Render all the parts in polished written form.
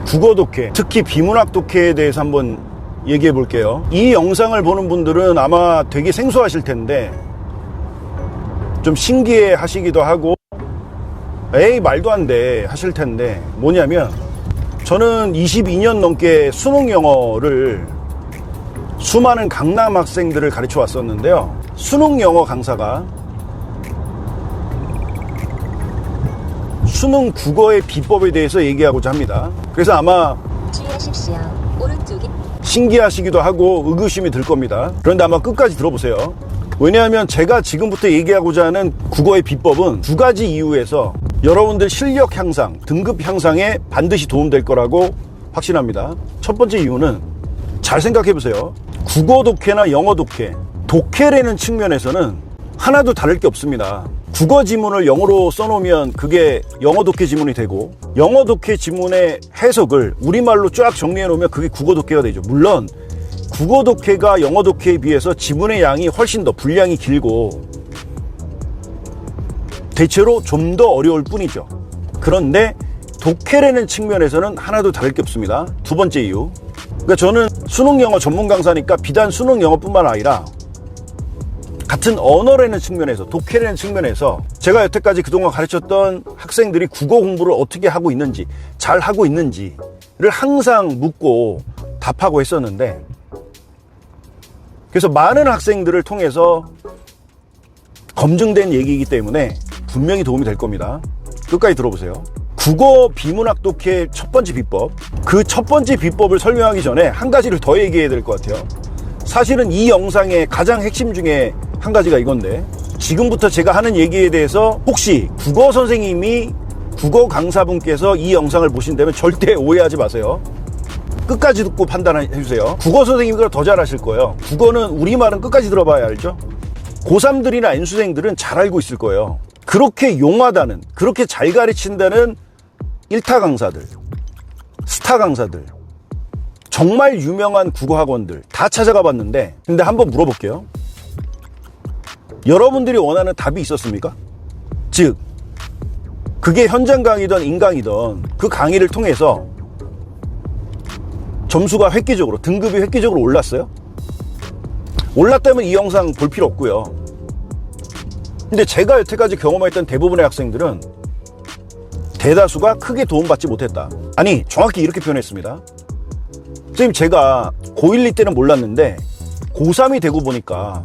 국어 독해, 특히 비문학 독해에 대해서 한번 얘기해 볼게요. 이 영상을 보는 분들은 아마 되게 생소하실 텐데 좀 신기해 하시기도 하고 에이 말도 안 돼 하실 텐데, 뭐냐면 저는 22년 넘게 수능 영어를 수많은 강남 학생들을 가르쳐 왔었는데요. 수능 영어 강사가 수능 국어의 비법에 대해서 얘기하고자 합니다. 그래서 아마 주의하십시오. 오른쪽이 신기하시기도 하고 의구심이 들 겁니다. 그런데 아마 끝까지 들어보세요. 왜냐하면 제가 지금부터 얘기하고자 하는 국어의 비법은 두 가지 이유에서 여러분들 실력 향상, 등급 향상에 반드시 도움될 거라고 확신합니다. 첫 번째 이유는 잘 생각해 보세요. 국어 독해나 영어 독해, 독해라는 측면에서는 하나도 다를 게 없습니다. 국어 지문을 영어로 써놓으면 그게 영어 독해 지문이 되고, 영어 독해 지문의 해석을 우리말로 쫙 정리해 놓으면 그게 국어 독해가 되죠. 물론 국어 독해가 영어 독해에 비해서 지문의 양이 훨씬 더 분량이 길고 대체로 좀 더 어려울 뿐이죠. 그런데 독해라는 측면에서는 하나도 다를 게 없습니다. 두 번째 이유, 그러니까 저는 수능 영어 전문 강사니까 비단 수능 영어뿐만 아니라 같은 언어라는 측면에서, 독해라는 측면에서 제가 여태까지 그동안 가르쳤던 학생들이 국어 공부를 어떻게 하고 있는지, 잘 하고 있는지를 항상 묻고 답하고 했었는데, 그래서 많은 학생들을 통해서 검증된 얘기이기 때문에 분명히 도움이 될 겁니다. 끝까지 들어보세요. 국어 비문학 독해 첫 번째 비법, 그 첫 번째 비법을 설명하기 전에 한 가지를 더 얘기해야 될 것 같아요. 사실은 이 영상의 가장 핵심 중에 한 가지가 이건데, 지금부터 제가 하는 얘기에 대해서 혹시 국어 선생님이, 국어 강사분께서 이 영상을 보신다면 절대 오해하지 마세요. 끝까지 듣고 판단해 주세요. 국어 선생님보다 더 잘하실 거예요. 국어는, 우리말은 끝까지 들어봐야 알죠. 고3들이나 N수생들은 잘 알고 있을 거예요. 그렇게 용하다는, 그렇게 잘 가르친다는 1타 강사들, 스타 강사들, 정말 유명한 국어학원들 다 찾아가 봤는데, 근데 한번 물어볼게요. 여러분들이 원하는 답이 있었습니까? 즉, 그게 현장 강의든 인강이든 그 강의를 통해서 점수가 획기적으로, 등급이 획기적으로 올랐어요? 올랐다면 이 영상 볼 필요 없고요. 근데 제가 여태까지 경험했던 대부분의 학생들은 대다수가 크게 도움받지 못했다. 아니, 정확히 이렇게 표현했습니다. 선생님, 제가 고1, 2 때는 몰랐는데 고3이 되고 보니까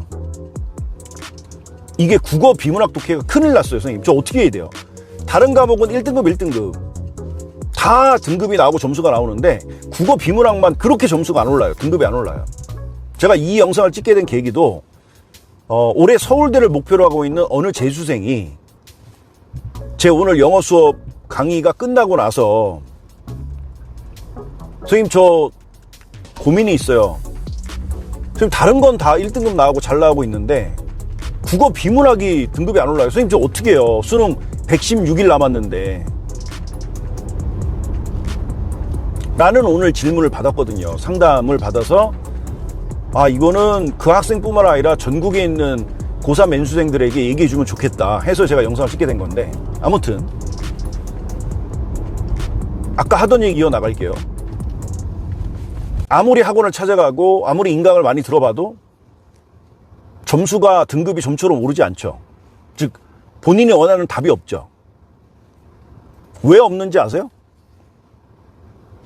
이게 국어 비문학 독해가 큰일 났어요. 선생님, 저 어떻게 해야 돼요? 다른 과목은 1등급, 1등급 다 등급이 나오고 점수가 나오는데 국어 비문학만 그렇게 점수가 안 올라요. 등급이 안 올라요. 제가 이 영상을 찍게 된 계기도 올해 서울대를 목표로 하고 있는 어느 재수생이 제 오늘 영어 수업 강의가 끝나고 나서, 선생님 저 고민이 있어요. 선생님 다른 건 다 1등급 나오고 잘 나오고 있는데 국어 비문학이 등급이 안 올라요. 선생님 저 어떻게 해요? 수능 116일 남았는데. 라는 오늘 질문을 받았거든요. 상담을 받아서, 아, 이거는 그 학생뿐만 아니라 전국에 있는 고3 N수생들에게 얘기해 주면 좋겠다 해서 제가 영상을 찍게 된 건데, 아무튼 아까 하던 얘기 이어나갈게요. 아무리 학원을 찾아가고 아무리 인강을 많이 들어봐도 점수가, 등급이 점처럼 오르지 않죠. 즉 본인이 원하는 답이 없죠. 왜 없는지 아세요?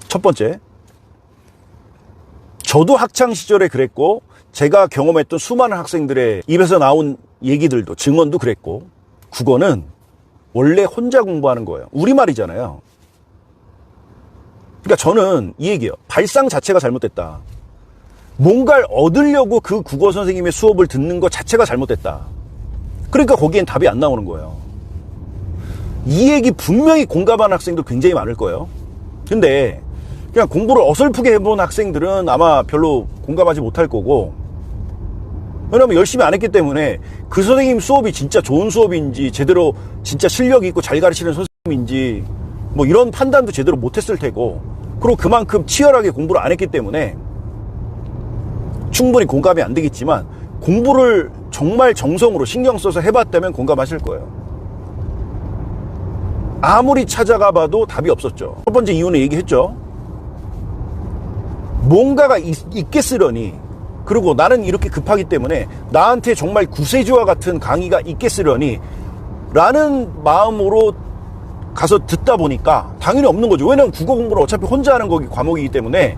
첫 번째, 저도 학창시절에 그랬고 제가 경험했던 수많은 학생들의 입에서 나온 얘기들도, 증언도 그랬고, 국어는 원래 혼자 공부하는 거예요. 우리말이잖아요. 그러니까 저는 이 얘기예요. 발상 자체가 잘못됐다. 뭔가를 얻으려고 그 국어 선생님의 수업을 듣는 것 자체가 잘못됐다. 그러니까 거기엔 답이 안 나오는 거예요. 이 얘기 분명히 공감하는 학생도 굉장히 많을 거예요. 근데 그냥 공부를 어설프게 해본 학생들은 아마 별로 공감하지 못할 거고, 왜냐면 열심히 안 했기 때문에 그 선생님 수업이 진짜 좋은 수업인지, 제대로 진짜 실력이 있고 잘 가르치는 선생님인지 뭐 이런 판단도 제대로 못했을 테고, 그리고 그만큼 치열하게 공부를 안 했기 때문에 충분히 공감이 안 되겠지만, 공부를 정말 정성으로 신경 써서 해봤다면 공감하실 거예요. 아무리 찾아가 봐도 답이 없었죠. 첫 번째 이유는 얘기했죠. 뭔가가 있겠으려니, 그리고 나는 이렇게 급하기 때문에 나한테 정말 구세주와 같은 강의가 있겠으려니 라는 마음으로 가서 듣다 보니까 당연히 없는 거죠. 왜냐면 국어 공부는 어차피 혼자 하는 과목이기 때문에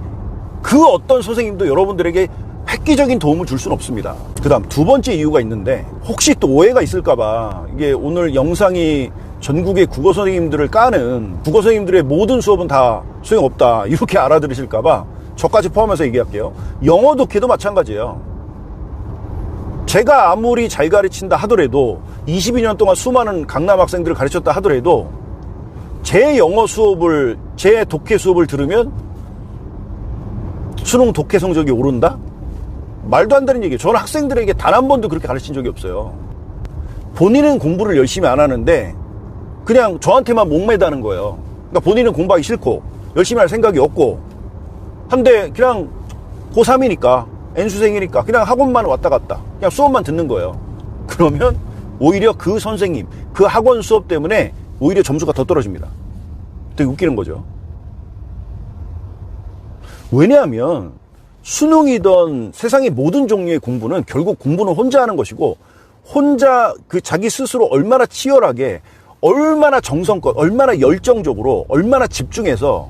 그 어떤 선생님도 여러분들에게 획기적인 도움을 줄 수는 없습니다. 그 다음 두 번째 이유가 있는데, 혹시 또 오해가 있을까봐, 이게 오늘 영상이 전국의 국어 선생님들을 까는, 국어 선생님들의 모든 수업은 다 소용없다 이렇게 알아들으실까봐 저까지 포함해서 얘기할게요. 영어 독해도 마찬가지예요. 제가 아무리 잘 가르친다 하더라도, 22년 동안 수많은 강남 학생들을 가르쳤다 하더라도, 제 영어 수업을, 제 독해 수업을 들으면 수능 독해 성적이 오른다? 말도 안 되는 얘기예요. 저는 학생들에게 단 한 번도 그렇게 가르친 적이 없어요. 본인은 공부를 열심히 안 하는데 그냥 저한테만 목매다는 거예요. 그러니까 본인은 공부하기 싫고 열심히 할 생각이 없고 한데 그냥 고3이니까, N수생이니까 그냥 학원만 왔다 갔다 그냥 수업만 듣는 거예요. 그러면 오히려 그 선생님, 그 학원 수업 때문에 오히려 점수가 더 떨어집니다. 되게 웃기는 거죠. 왜냐하면 수능이던 세상의 모든 종류의 공부는 결국 공부는 혼자 하는 것이고, 혼자 그 자기 스스로 얼마나 치열하게, 얼마나 정성껏, 얼마나 열정적으로, 얼마나 집중해서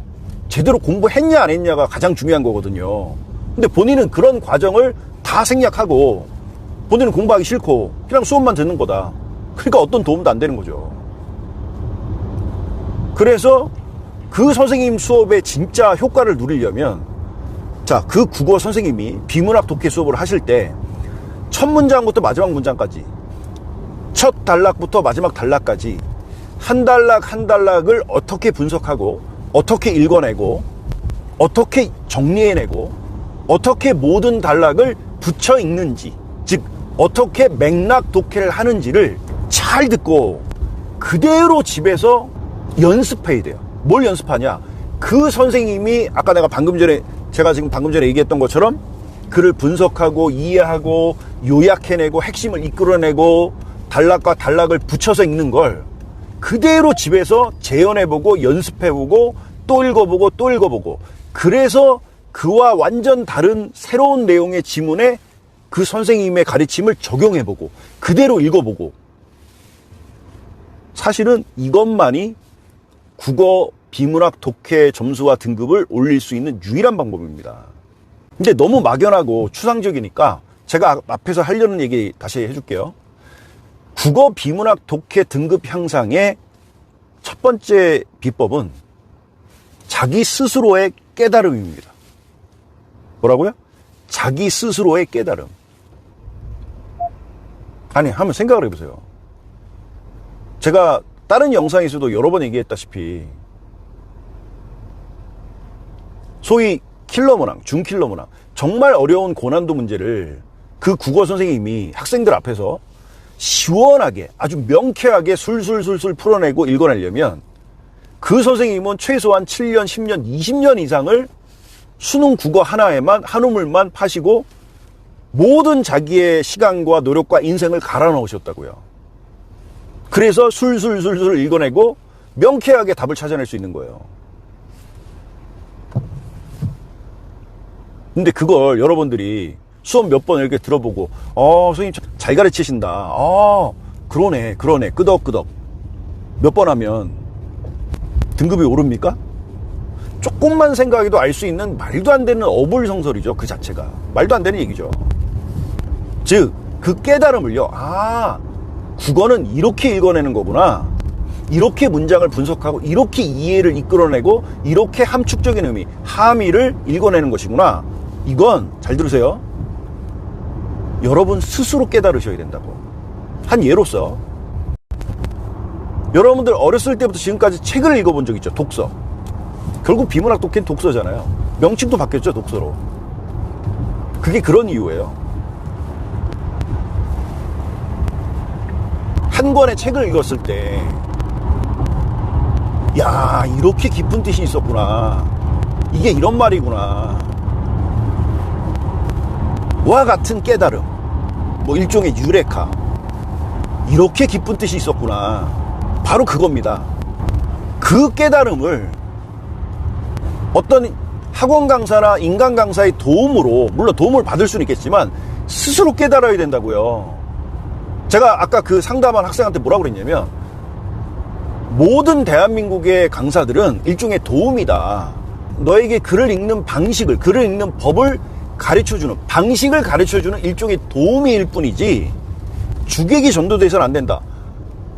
제대로 공부했냐 안 했냐가 가장 중요한 거거든요. 근데 본인은 그런 과정을 다 생략하고 본인은 공부하기 싫고 그냥 수업만 듣는 거다. 그러니까 어떤 도움도 안 되는 거죠. 그래서 그 선생님 수업의 진짜 효과를 누리려면, 자, 그 국어 선생님이 비문학 독해 수업을 하실 때 첫 문장부터 마지막 문장까지, 첫 단락부터 마지막 단락까지 한 단락 한 단락을 어떻게 분석하고, 어떻게 읽어내고, 어떻게 정리해내고, 어떻게 모든 단락을 붙여 읽는지, 즉 어떻게 맥락 독해를 하는지를 잘 듣고 그대로 집에서 연습해야 돼요. 뭘 연습하냐? 그 선생님이 아까 제가 지금 방금 전에 얘기했던 것처럼 글을 분석하고 이해하고 요약해내고 핵심을 이끌어내고 단락과 단락을 붙여서 읽는 걸 그대로 집에서 재현해보고 연습해보고 또 읽어보고 또 읽어보고, 그래서 그와 완전 다른 새로운 내용의 지문에 그 선생님의 가르침을 적용해보고 그대로 읽어보고, 사실은 이것만이 국어 비문학 독해 점수와 등급을 올릴 수 있는 유일한 방법입니다. 근데 너무 막연하고 추상적이니까 제가 앞에서 하려는 얘기 다시 해줄게요. 국어 비문학 독해 등급 향상의 첫 번째 비법은 자기 스스로의 깨달음입니다. 뭐라고요? 자기 스스로의 깨달음. 아니, 한번 생각을 해보세요. 제가 다른 영상에서도 여러 번 얘기했다시피 소위 킬러 문항, 중킬러 문항, 정말 어려운 고난도 문제를 그 국어 선생님이 학생들 앞에서 시원하게, 아주 명쾌하게 술술술술 풀어내고 읽어내려면 그 선생님은 최소한 7년, 10년, 20년 이상을 수능 국어 하나에만, 한 우물만 파시고 모든 자기의 시간과 노력과 인생을 갈아 넣으셨다고요. 그래서 술술술술 읽어내고 명쾌하게 답을 찾아낼 수 있는 거예요. 근데 그걸 여러분들이 수업 몇 번 이렇게 들어보고, 선생님 잘 가르치신다. 그러네, 끄덕끄덕. 몇 번 하면 등급이 오릅니까? 조금만 생각해도 알 수 있는 말도 안 되는 어불성설이죠. 그 자체가. 말도 안 되는 얘기죠. 즉, 그 깨달음을요. 국어는 이렇게 읽어내는 거구나. 이렇게 문장을 분석하고 이렇게 이해를 이끌어내고 이렇게 함축적인 의미, 함의를 읽어내는 것이구나. 이건 잘 들으세요. 여러분 스스로 깨달으셔야 된다고. 한 예로서 여러분들 어렸을 때부터 지금까지 책을 읽어본 적 있죠. 독서. 결국 비문학 독해는 독서잖아요. 명칭도 바뀌었죠. 독서로. 그게 그런 이유예요. 한 권의 책을 읽었을 때, 야, 이렇게 깊은 뜻이 있었구나. 이게 이런 말이구나. 와 같은 깨달음. 뭐 일종의 유레카. 이렇게 깊은 뜻이 있었구나. 바로 그겁니다. 그 깨달음을 어떤 학원 강사나 인간 강사의 도움으로, 물론 도움을 받을 수는 있겠지만 스스로 깨달아야 된다고요. 제가 아까 그 상담한 학생한테 뭐라고 그랬냐면, 모든 대한민국의 강사들은 일종의 도움이다. 너에게 글을 읽는 방식을, 글을 읽는 법을 가르쳐주는, 방식을 가르쳐주는 일종의 도움일 뿐이지 주객이 전도돼서는 안 된다.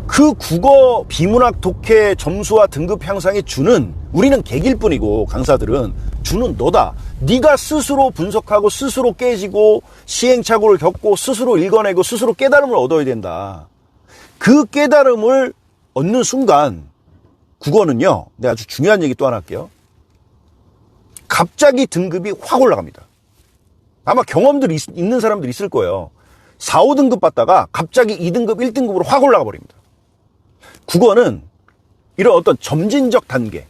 그 국어 비문학 독해 점수와 등급 향상에 주는, 우리는 객일 뿐이고 강사들은 주는 너다. 네가 스스로 분석하고 스스로 깨지고 시행착오를 겪고 스스로 읽어내고 스스로 깨달음을 얻어야 된다. 그 깨달음을 얻는 순간 국어는요, 내가 아주 중요한 얘기 또 하나 할게요. 갑자기 등급이 확 올라갑니다. 아마 경험들이 있는 사람들이 있을 거예요. 4, 5등급 받다가 갑자기 2등급, 1등급으로 확 올라가 버립니다. 국어는 이런 어떤 점진적 단계,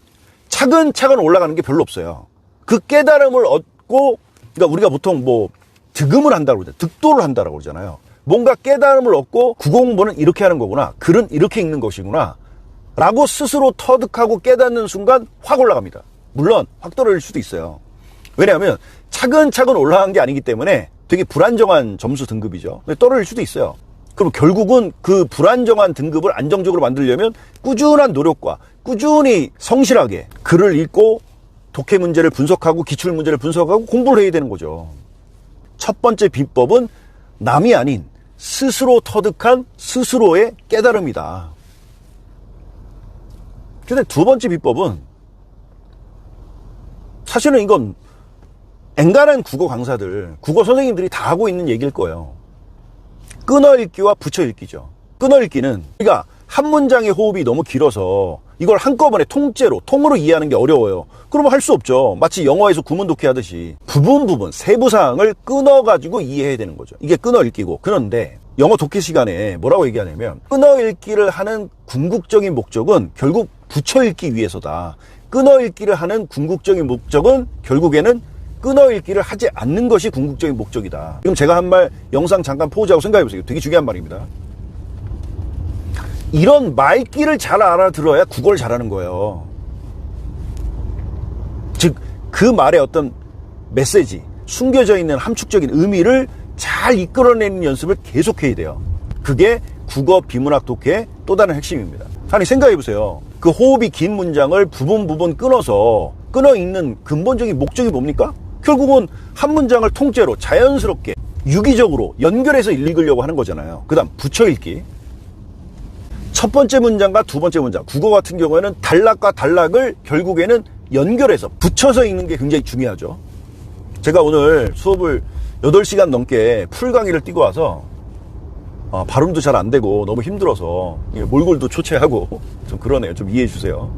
차근차근 올라가는 게 별로 없어요. 그 깨달음을 얻고, 그러니까 우리가 보통 뭐 득음을 한다고 그러잖아요. 득도를 한다고 그러잖아요. 뭔가 깨달음을 얻고 국어 공부는 이렇게 하는 거구나, 글은 이렇게 읽는 것이구나 라고 스스로 터득하고 깨닫는 순간 확 올라갑니다. 물론 확 떨어질 수도 있어요. 왜냐하면 차근차근 올라간 게 아니기 때문에 되게 불안정한 점수 등급이죠. 떨어질 수도 있어요. 그럼 결국은 그 불안정한 등급을 안정적으로 만들려면 꾸준한 노력과 꾸준히 성실하게 글을 읽고 독해 문제를 분석하고 기출 문제를 분석하고 공부를 해야 되는 거죠. 첫 번째 비법은 남이 아닌 스스로 터득한 스스로의 깨달음이다. 근데 두 번째 비법은 사실은 이건 엔간한 국어 강사들, 국어 선생님들이 다 하고 있는 얘기일 거예요. 끊어 읽기와 붙여 읽기죠. 끊어 읽기는 우리가 한 문장의 호흡이 너무 길어서 이걸 한꺼번에 통으로 이해하는 게 어려워요. 그러면 할 수 없죠. 마치 영어에서 구문 독해하듯이 부분, 세부사항을 끊어가지고 이해해야 되는 거죠. 이게 끊어 읽기고. 그런데 영어 독해 시간에 뭐라고 얘기하냐면, 끊어 읽기를 하는 궁극적인 목적은 결국 붙여 읽기 위해서다. 끊어 읽기를 하는 궁극적인 목적은 결국에는 끊어 읽기를 하지 않는 것이 궁극적인 목적이다. 지금 제가 한 말 영상 잠깐 포즈하고 생각해보세요. 되게 중요한 말입니다. 이런 말귀를 잘 알아들어야 국어를 잘하는 거예요. 즉, 그 말의 어떤 메시지, 숨겨져 있는 함축적인 의미를 잘 이끌어내는 연습을 계속해야 돼요. 그게 국어 비문학 독해의 또 다른 핵심입니다. 아니, 생각해보세요. 그 호흡이 긴 문장을 부분 끊어서 끊어 읽는 근본적인 목적이 뭡니까? 결국은 한 문장을 통째로 자연스럽게 유기적으로 연결해서 읽으려고 하는 거잖아요. 그 다음 붙여 읽기. 첫 번째 문장과 두 번째 문장, 국어 같은 경우에는 단락과 단락을 결국에는 연결해서 붙여서 읽는 게 굉장히 중요하죠. 제가 오늘 수업을 8시간 넘게 풀 강의를 뛰고 와서 발음도 잘 안 되고 너무 힘들어서 몰골도 초췌하고 좀 그러네요. 좀 이해해 주세요.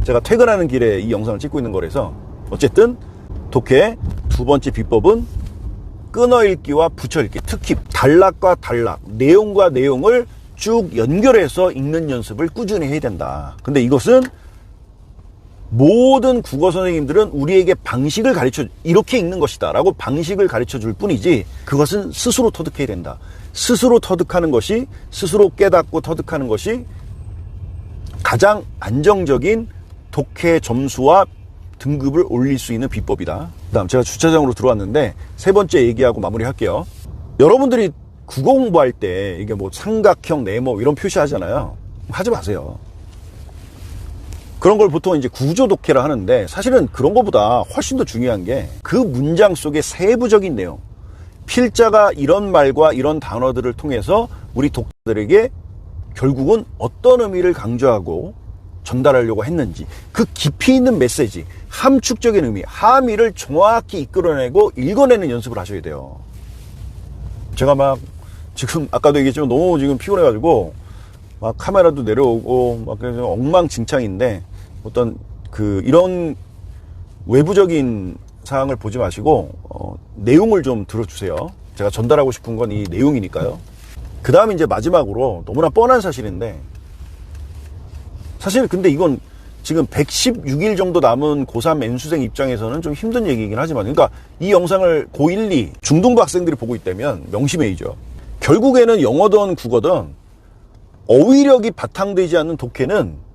제가 퇴근하는 길에 이 영상을 찍고 있는 거라서 어쨌든 독해 두 번째 비법은 끊어 읽기와 붙여 읽기, 특히 단락과 단락, 내용과 내용을 쭉 연결해서 읽는 연습을 꾸준히 해야 된다. 근데 이것은 모든 국어 선생님들은 우리에게 방식을 가르쳐, 이렇게 읽는 것이다 라고 방식을 가르쳐 줄 뿐이지, 그것은 스스로 터득해야 된다. 스스로 터득하는 것이, 스스로 깨닫고 터득하는 것이 가장 안정적인 독해 점수와 등급을 올릴 수 있는 비법이다. 그 다음 제가 주차장으로 들어왔는데 세 번째 얘기하고 마무리할게요. 여러분들이 국어 공부할 때 이게 뭐 삼각형, 네모 이런 표시 하잖아요. 하지 마세요. 그런 걸 보통 이제 구조 독해라 하는데, 사실은 그런 것보다 훨씬 더 중요한 게 그 문장 속의 세부적인 내용, 필자가 이런 말과 이런 단어들을 통해서 우리 독자들에게 결국은 어떤 의미를 강조하고 전달하려고 했는지, 그 깊이 있는 메시지, 함축적인 의미, 함의를 정확히 이끌어내고 읽어내는 연습을 하셔야 돼요. 제가 막 지금 아까도 얘기했지만 너무 지금 피곤해가지고 막 카메라도 내려오고 막 그래서 엉망진창인데, 어떤 이런 외부적인 사항을 보지 마시고 내용을 좀 들어주세요. 제가 전달하고 싶은 건 이 내용이니까요. 그 다음에 이제 마지막으로 너무나 뻔한 사실인데, 사실 근데 이건 지금 116일 정도 남은 고3 N수생 입장에서는 좀 힘든 얘기이긴 하지만, 그러니까 이 영상을 고1, 2 중등부 학생들이 보고 있다면 명심해야죠. 결국에는 영어든 국어든 어휘력이 바탕되지 않는 독해는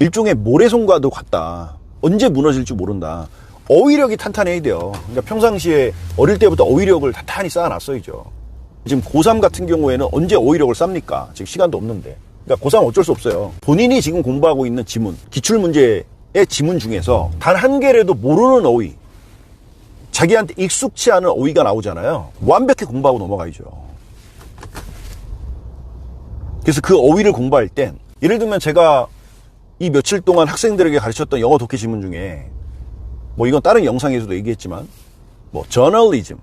일종의 모래성과도 같다. 언제 무너질지 모른다. 어휘력이 탄탄해야 돼요. 그러니까 평상시에 어릴 때부터 어휘력을 탄탄히 쌓아놨어야죠. 지금 고3 같은 경우에는 언제 어휘력을 쌓습니까? 지금 시간도 없는데. 그러니까 고3 어쩔 수 없어요. 본인이 지금 공부하고 있는 지문, 기출문제의 지문 중에서 단 한 개라도 모르는 어휘, 자기한테 익숙치 않은 어휘가 나오잖아요. 완벽히 공부하고 넘어가야죠. 그래서 그 어휘를 공부할 땐, 예를 들면 제가 이 며칠 동안 학생들에게 가르쳤던 영어 독해 지문 중에, 뭐 이건 다른 영상에서도 얘기했지만, 뭐 저널리즘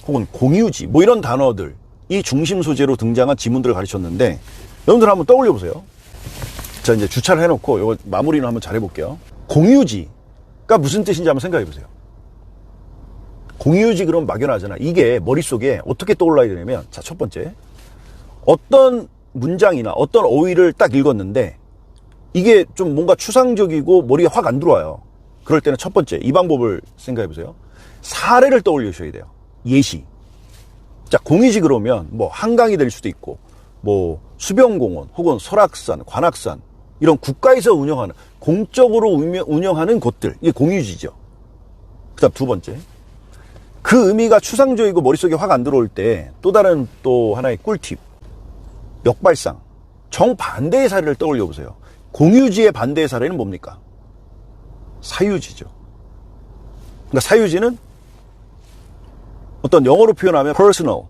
혹은 공유지, 뭐 이런 단어들이 중심 소재로 등장한 지문들을 가르쳤는데, 여러분들 한번 떠올려 보세요. 자, 이제 주차를 해놓고 이거 마무리는 한번 잘 해볼게요. 공유지가 무슨 뜻인지 한번 생각해 보세요. 공유지 그럼 막연하잖아. 이게 머릿속에 어떻게 떠올라야 되냐면, 자, 첫 번째, 어떤 문장이나 어떤 어휘를 딱 읽었는데 이게 좀 뭔가 추상적이고 머리에 확 안 들어와요. 그럴 때는 첫 번째, 이 방법을 생각해 보세요. 사례를 떠올리셔야 돼요. 예시. 자, 공유지 그러면 뭐 한강이 될 수도 있고, 뭐 수변공원 혹은 설악산, 관악산, 이런 국가에서 운영하는, 공적으로 운영하는 곳들, 이게 공유지죠. 그 다음 두 번째, 그 의미가 추상적이고 머릿속에 확 안 들어올 때 또 다른 또 하나의 꿀팁, 역발상, 정반대의 사례를 떠올려 보세요. 공유지의 반대의 사례는 뭡니까? 사유지죠. 그러니까 사유지는 어떤 영어로 표현하면 personal,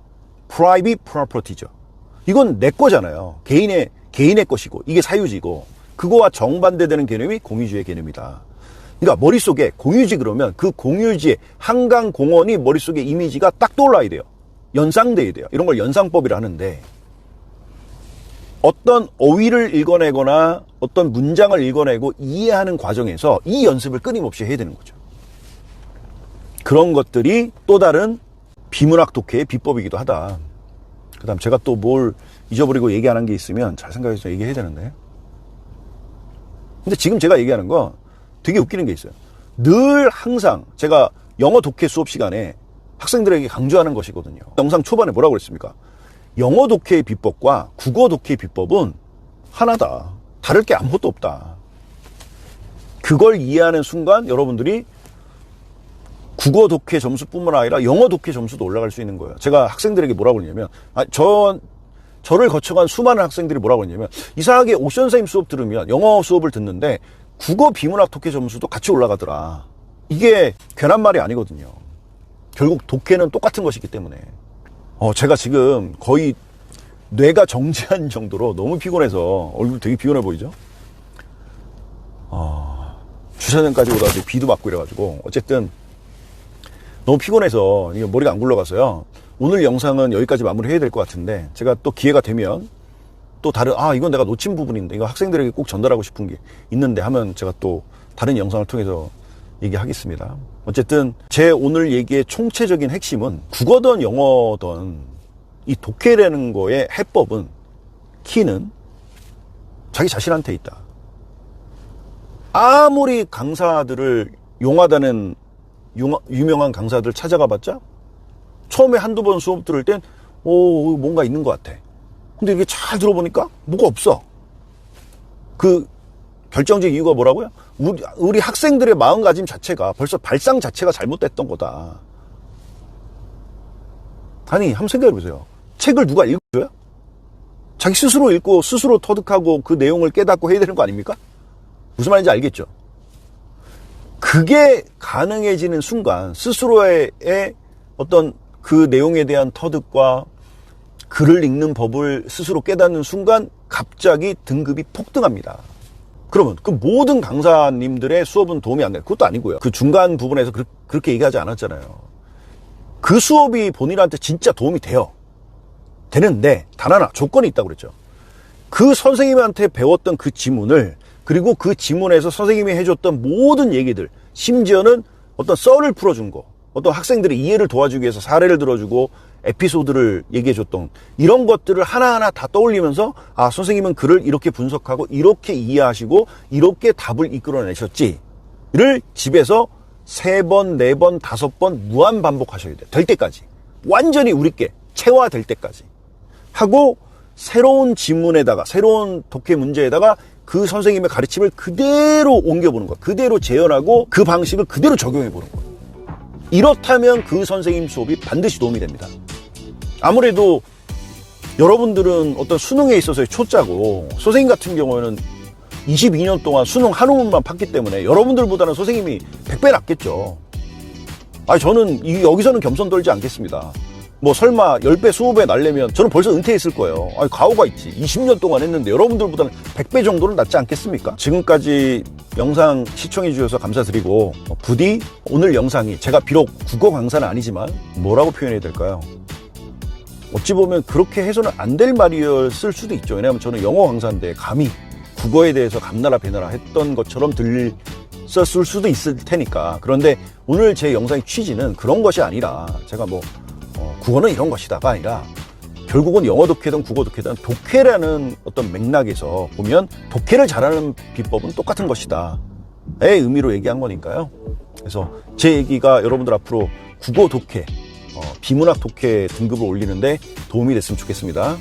private property죠. 이건 내 거잖아요. 개인의 것이고, 이게 사유지고, 그거와 정반대되는 개념이 공유지의 개념이다. 그러니까 머릿속에 공유지 그러면 그 공유지의 한강 공원이 머릿속에 이미지가 딱 떠올라야 돼요. 연상돼야 돼요. 이런 걸 연상법이라 하는데, 어떤 어휘를 읽어내거나 어떤 문장을 읽어내고 이해하는 과정에서 이 연습을 끊임없이 해야 되는 거죠. 그런 것들이 또 다른 비문학 독해의 비법이기도 하다. 그 다음 제가 또 뭘 잊어버리고 얘기 안 한 게 있으면 잘 생각해서 얘기해야 되는데, 근데 지금 제가 얘기하는 건 되게 웃기는 게 있어요. 늘 항상 제가 영어 독해 수업 시간에 학생들에게 강조하는 것이거든요. 영상 초반에 뭐라고 그랬습니까? 영어 독해의 비법과 국어 독해의 비법은 하나다. 다를 게 아무것도 없다. 그걸 이해하는 순간 여러분들이 국어 독해 점수뿐만 아니라 영어 독해 점수도 올라갈 수 있는 거예요. 제가 학생들에게 뭐라고 그러냐면, 저를 거쳐간 수많은 학생들이 뭐라고 그러냐면, 이상하게 옥션 선생님 수업 들으면 영어 수업을 듣는데 국어 비문학 독해 점수도 같이 올라가더라. 이게 괜한 말이 아니거든요. 결국 독해는 똑같은 것이기 때문에. 제가 지금 거의 뇌가 정지한 정도로 너무 피곤해서 얼굴 되게 피곤해 보이죠? 주차장까지 오다가 비도 맞고 이래가지고 어쨌든 너무 피곤해서 이게 머리가 안 굴러가서요. 오늘 영상은 여기까지 마무리해야 될 것 같은데, 제가 또 기회가 되면 또 다른, 이건 내가 놓친 부분인데 이거 학생들에게 꼭 전달하고 싶은 게 있는데 하면 제가 또 다른 영상을 통해서 얘기하겠습니다. 어쨌든 제 오늘 얘기의 총체적인 핵심은, 국어든 영어든 이 독해라는 거의 해법은, 키는 자기 자신한테 있다. 아무리 강사들을 용하다는 유명한 강사들 찾아가 봤자 처음에 한두 번 수업 들을 땐 뭔가 있는 것 같아. 근데 이게 잘 들어보니까 뭐가 없어. 그 결정적 이유가 뭐라고요? 우리 학생들의 마음가짐 자체가, 벌써 발상 자체가 잘못됐던 거다. 아니, 한번 생각해 보세요. 책을 누가 읽어줘요? 자기 스스로 읽고 스스로 터득하고 그 내용을 깨닫고 해야 되는 거 아닙니까? 무슨 말인지 알겠죠? 그게 가능해지는 순간, 스스로의 어떤 그 내용에 대한 터득과 글을 읽는 법을 스스로 깨닫는 순간 갑자기 등급이 폭등합니다. 그러면 그 모든 강사님들의 수업은 도움이 안 돼요. 그것도 아니고요. 그 중간 부분에서 그렇게 얘기하지 않았잖아요. 그 수업이 본인한테 진짜 도움이 돼요. 되는데 단 하나 조건이 있다고 그랬죠. 그 선생님한테 배웠던 그 지문을, 그리고 그 지문에서 선생님이 해줬던 모든 얘기들, 심지어는 어떤 썰을 풀어준 거, 어떤 학생들의 이해를 도와주기 위해서 사례를 들어주고 에피소드를 얘기해줬던 이런 것들을 하나하나 다 떠올리면서, 선생님은 글을 이렇게 분석하고 이렇게 이해하시고 이렇게 답을 이끌어내셨지를 집에서 3번, 4번, 5번 무한 반복하셔야 돼요. 될 때까지. 완전히 우리께 체화될 때까지 하고, 새로운 지문에다가, 새로운 독해 문제에다가 그 선생님의 가르침을 그대로 옮겨보는 거야. 그대로 재현하고 그 방식을 그대로 적용해보는 거야. 이렇다면 그 선생님 수업이 반드시 도움이 됩니다. 아무래도 여러분들은 어떤 수능에 있어서의 초짜고, 선생님 같은 경우에는 22년 동안 수능 한 후문만 팠기 때문에 여러분들보다는 선생님이 100배 낫겠죠. 저는 여기서는 겸손 떨지 않겠습니다. 뭐 설마 10배, 20배 날려면 저는 벌써 은퇴했을 거예요. 가오가 있지. 20년 동안 했는데 여러분들보다는 100배 정도는 낫지 않겠습니까? 지금까지 영상 시청해 주셔서 감사드리고, 부디 오늘 영상이, 제가 비록 국어 강사는 아니지만 뭐라고 표현해야 될까요? 어찌 보면 그렇게 해서는 안 될 말이었을 수도 있죠. 왜냐하면 저는 영어 강사인데 감히 국어에 대해서 감나라 배나라 했던 것처럼 들렸을 수도 있을 테니까. 그런데 오늘 제 영상의 취지는 그런 것이 아니라, 제가 국어는 이런 것이다가 아니라, 결국은 영어 독해든 국어 독해든 독해라는 어떤 맥락에서 보면 독해를 잘하는 비법은 똑같은 것이다 의 의미로 얘기한 거니까요. 그래서 제 얘기가 여러분들 앞으로 국어 독해, 비문학 독해 등급을 올리는데 도움이 됐으면 좋겠습니다.